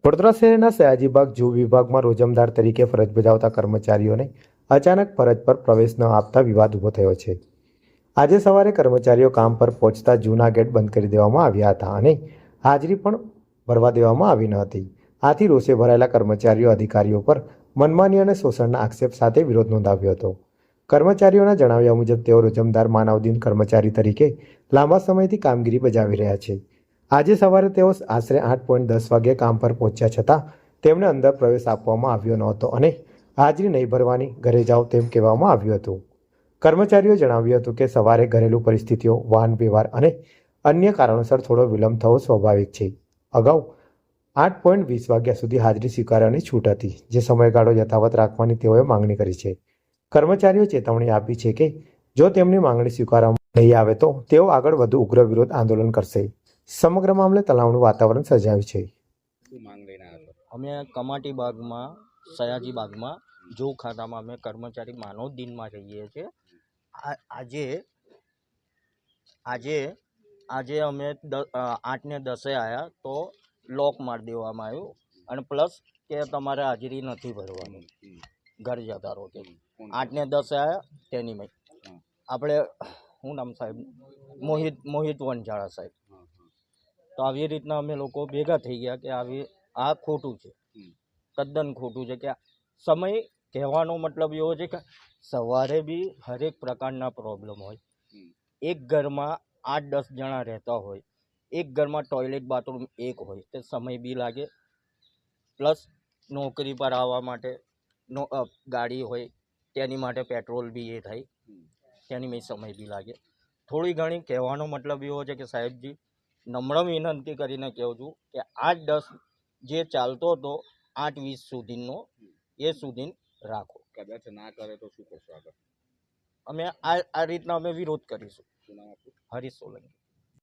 વડોદરા શહેરના સયાજીબાગ ઝૂ વિભાગમાં રોજમદાર તરીકે ફરજ બજાવતા કર્મચારીઓને અચાનક ફરજ પર પ્રવેશ ન આપતા વિવાદ ઊભો થયો છે। આજે સવારે કર્મચારીઓ કામ પર પહોંચતા ઝૂના ગેટ બંધ કરી દેવામાં આવ્યા હતા અને હાજરી પણ ભરવા દેવામાં આવી ન હતી। આથી રોષે ભરાયેલા કર્મચારીઓ અધિકારીઓ પર મનમાની અને શોષણના આક્ષેપ સાથે વિરોધ નોંધાવ્યો હતો। કર્મચારીઓના જણાવ્યા મુજબ તેઓ રોજમદાર માનવદિન કર્મચારી તરીકે લાંબા સમયથી કામગીરી બજાવી રહ્યા છે। આજે સવારે તેઓ આશરે 8:10 વાગ્યે કામ પર પહોંચ્યા છતાં તેમને અંદર પ્રવેશ આપવામાં આવ્યો નહોતો અને હાજરી નહીં ભરવાની, ઘરે જાઓ તેમ કહેવામાં આવ્યું હતું। કર્મચારીઓએ જણાવ્યું હતું કે સવારે ઘરેલું પરિસ્થિતિઓ, વાહન વ્યવહાર અને અન્ય કારણોસર થોડો વિલંબ થવો સ્વાભાવિક છે। અગાઉ 8:20 વાગ્યા સુધી હાજરી સ્વીકારવાની છૂટ હતી, જે સમયગાળો યથાવત રાખવાની તેઓએ માંગણી કરી છે। કર્મચારીઓએ ચેતવણી આપી છે કે જો તેમની માંગણી સ્વીકારવામાં નહીં આવે તો તેઓ આગળ વધુ ઉગ્ર વિરોધ આંદોલન કરશે। સમગ્ર મામલે તણાવનું વાતાવરણ સર્જાયું છે। અમે કમાટી બાગમાં, સયાજી બાગમાં જો ખાતામાં અમે કર્મચારી માનવ દિનમાં રહીએ છીએ। આજે અમે 8:10 આવ્યા તો લોક મારી દેવામાં આવ્યું અને પ્લસ કે તમારે હાજરી નથી ભરવાની, ઘર જતા રહો કે 8:10 આવ્યા તેની મેં આપણે શું નામ સાહેબ, મોહિત વનજાળા સાહેબ। તો આવી રીતના અમે લોકો ભેગા થઈ ગયા કે આ ખોટું છે, તદ્દન ખોટું છે। કે સમય કહેવાનો મતલબ એવો છે કે સવારે બી હરેક પ્રકારના પ્રોબ્લેમ હોય। એક ઘરમાં 8-10 જણા રહેતા હોય, એક ઘરમાં ટોયલેટ બાથરૂમ એક હોય, તે સમય બી લાગે, પ્લસ નોકરી પર આવવા માટે ગાડી હોય તેની માટે પેટ્રોલ બી એ થાય, તેની મેં સમય બી લાગે। થોડી ઘણી કહેવાનો મતલબ એવો છે કે સાહેબજી, નમ્ર વિનંતી કરીને કહું છું કે 8:10 જે ચાલતો હતો 8:20 સુધીનો એ સુધી રાખો। કદાચ ના કરે તો શું કરશો આગળ? અમે આ રીતના અમે વિરોધ કરીશું। હરીશ સોલંકી।